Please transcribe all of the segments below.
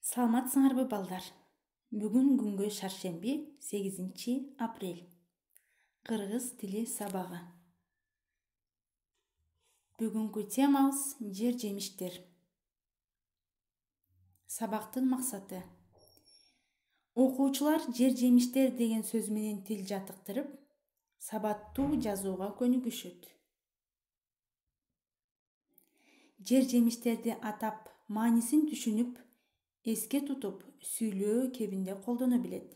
Саламатсыңарбы балдар? Бүгүн күнгө шаршемби 8 апрель. Кыргыз тили сабагы. Бүгүнкү темабыз жер жемиштер. Сабактын максаты. Окуучулар жер жемиштер деген сөз менен тил жатыктырып, сабаттуу жазууга көнүгүшөт. Жер жемиштерди атап, маанисин түшүнүп, эске тутуп, сүйлөө кебинде колдоно билет.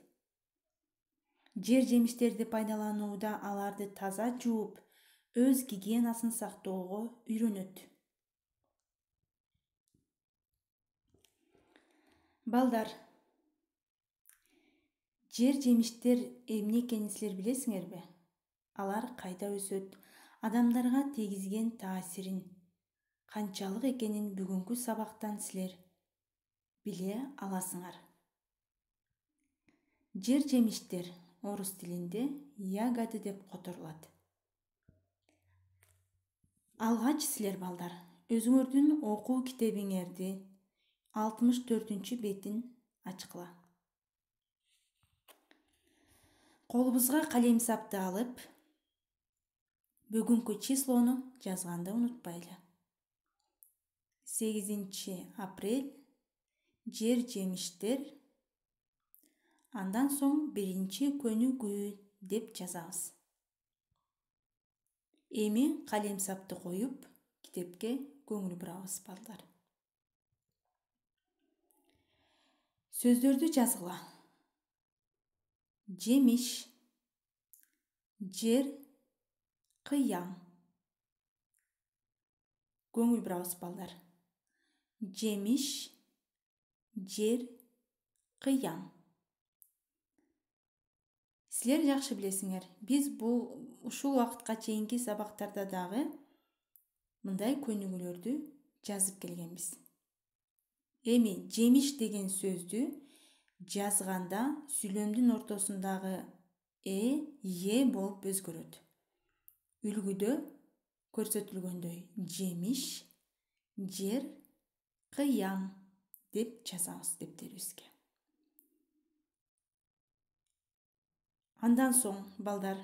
Жер жемиштерди пайдаланууда аларды таза жууп, өз гигиенасын сактоого үйрөнөт. Балдар, жер жемиштер эмне экенин силер билесиңерби? Алар кайда өсөт, адамдарга тийгизген таасирин канчалык экенин бүгүнкү сабактан силер биле аласыңар. Жер жемиштер орус тилинде ягоды деп которулат. Алгач силер балдар, өзүңөрдүн окуу китебиңерди 64-бетин ачкыла. Колубузга калем сапты алып, бүгүнкү числону жазганды унутпайлы. 8 апрель жер жемиштер, андан соң 1 көнүгүү деп жазабыз. Эми калем сапты коюп, китепке көңүл бурабыз балдар. Сөздөрдү жазгыла. Жемиш, жер, кыям. Көңүл бурабыз балдар. Жемиш, жер, кыям. Силер жакшы билесиңер, биз ушул убакытка чейинки сабактарда дагы мындай көнүгүүлөрдү жазып келгенбиз. Эми жемиш деген сөздү жазганда сүйлөмдүн ортосундагы е болуп өзгөрөт. Үлгүдө көрсөтүлгөндөй жемиш, жер, кыям деп жазабыз дептерибизге. Андан соң балдар,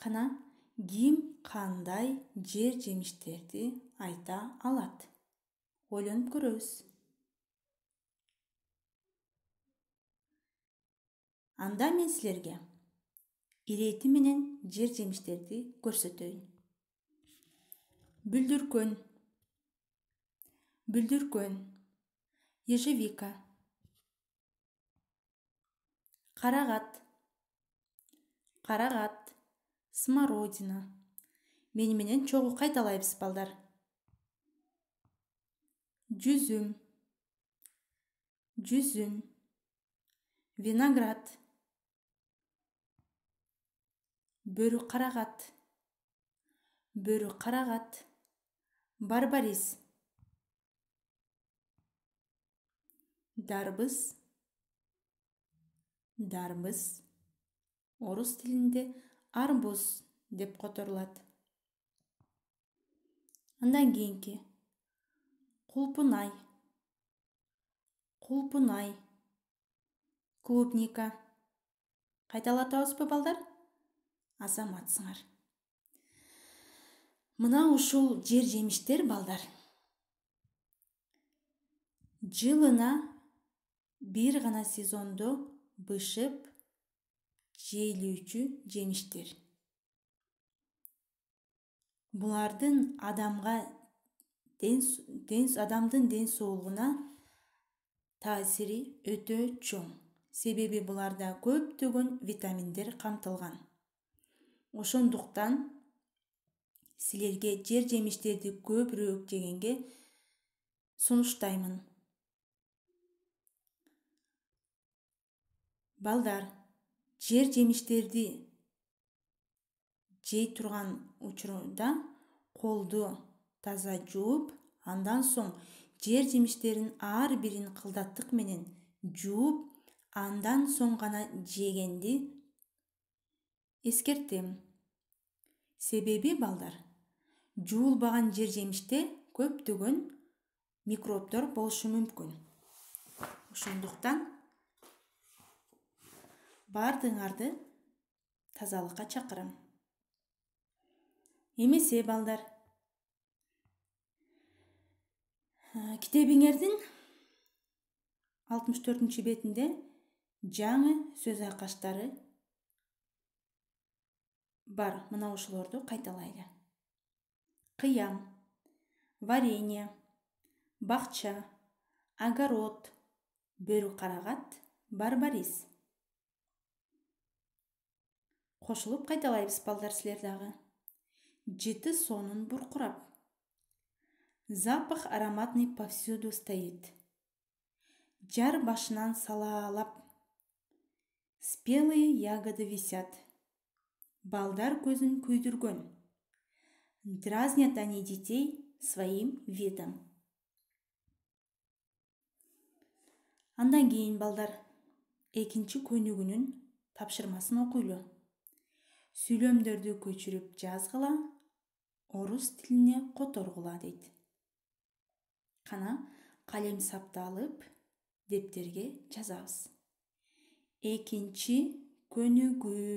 кана ким кандай жер жемиштерди айта алат? Ойлонуп көрөбүз. Анда мен силерге ирети менен жер жемиштерди көрсөтөйүн. Бүлдүркөн, бүлдүркөн, ежевика, карагат, карагат, смородина. Мени менен чогуу кайталайбыз балдар. Жүзүм, жүзүм, виноград, бөрү карагат, барбарис, дарбыз, орус тилинде арбуз деп которулат. Андан кийинки кулпунай, клубника. Кайталатабызбы балдар? Азаматсыңар. Мына ушул жер жемиштер балдар жылына бир гана сезондо бышып жейилүүчү жемиштер. Булардын адамдын ден соолугуна таасири өтө чоң. Себеби буларда көптөгөн витаминдер камтылган. Ошондуктан силерге жер жемиштерди көбүрөөк жегенге сунуштаймын. Балдар, жер жемиштерди жей турган учурда колду таза жууп, андан соң жер жемиштерин ар бирин кылдаттык менен жууп, андан соң гана жегенди эскертем. Себеби балдар, жуулбаган жер жемиште көптөгөн микробдор болушу мүмкүн. Ошондуктан бардыгыңарды тазалыкка чакырам. Эмесе балдар, китебиңердин 64 бетинде жаңы сөз айкаштары бар. Мына ушулорду кайталайлы. Кыям, варенье, бакча, огород, бөрү карагат, барбарис. Кошулуп кайталайбыз балдар силер дагы. Жыты сонун буркурап. Запах ароматный повсюду стоит. Жар башынан салаалап. Спелые ягоды висят. Балдар көзүн күйдүргөн. Дразнят они детей своим видом. Андан кийин балдар экинчи көнүгүүнүн тапшырмасын окуйлу. Сүйлөмдөрдү көчүрүп жазгыла, орус тилине которгула дейт. Кана калем сапты алып, дептерге жазабыз. Экинчи көнүгүү.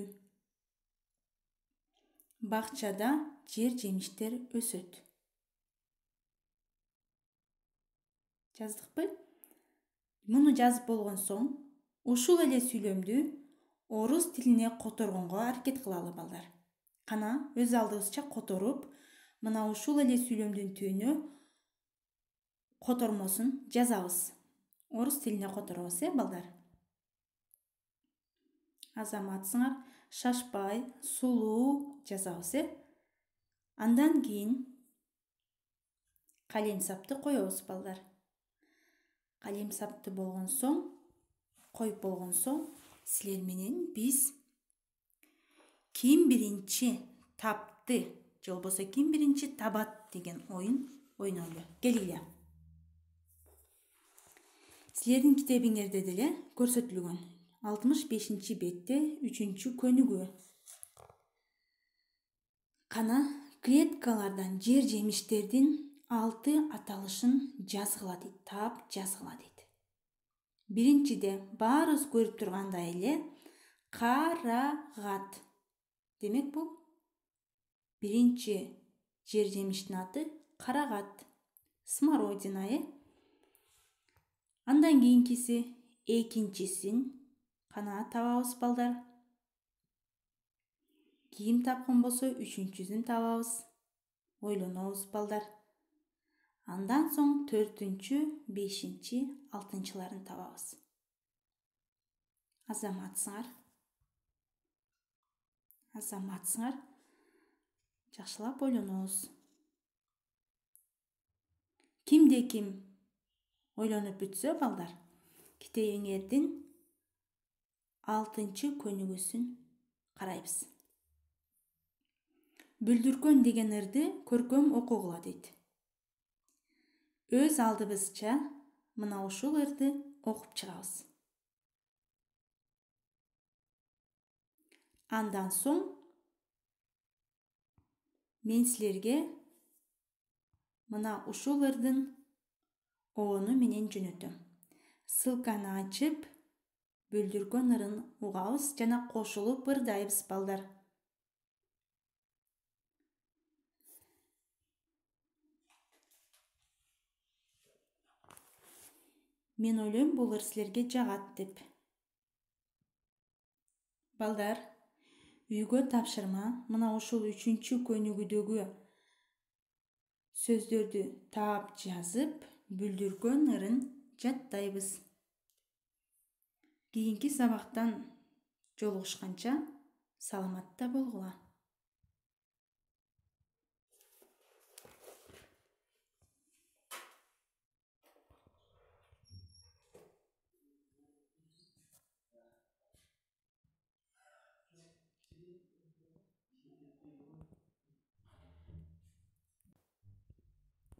Бакчада жер жемиштер өсөт. Жаздыкпы? Муну жазып болгон соң, ушул эле сүйлөмдү орус тилине которгонго аракет кылалы балдар. Кана өз алдыбызча которуп, мына ушул эле сүйлөмдүн түбүнө котормосун жазабыз. Орус тилине которобуз, балдар. Азаматсыңар, шашпай, сулуу жазабыз, Андан кийин калем сапты коебуз, балдар. Калем сапты болгон соң, коюп болгон соң, силер менен биз ким биринчи тапты, же болбосо ким биринчи табат деген оюн ойнойлу. Келгиле. Силердин китебиңерде деле көрсөтүлгөн 65 бетте 3-чү көнүгүү. Кана клеткалардан жер жемиштердин 6 аталышын жазгыла дейт, таап жазгыла дейт. Биринчиде баарыбыз көрүп тургандай эле карагат. Демек бул биринчи жер жемиштин аты карагат, смородина, Андан кийинкиси экинчисин кана табабыз, балдар. Ким тапкан болсо үчүнчүсүн табабыз. Ойлонобуз, балдар. Андан соң 4-чү, 5-чи, 6-чыларын табабыз. Азаматсыңар. Жакшылап ойлонобуз. Кимде ким ойлонуп бүтсө, балдар, китебиңердин 6-чы көнүгүүсүн карайбыз. Бүлдүркөн деген ырды көркөм окугула дейт. Өз алдыбызча мына ушул ырды окуп чыгабыз. Андан соң мен силерге мына ушул ырдыноону менен жөнөтөм. Ссылканы ачып, бүлдүркөн ырын угабыз жана кошулуп ырдайбыз, балдар. Мен ойлойм, бул ыр силерге жагат деп. Балдар, үйгө тапшырма мына ушул 3-чү көнүгүүдөгү сөздөрдү таап жазып, бүлдүркөн ырын жаттайбыз. Кийинки сабактан жолугушканча саламатта болгула.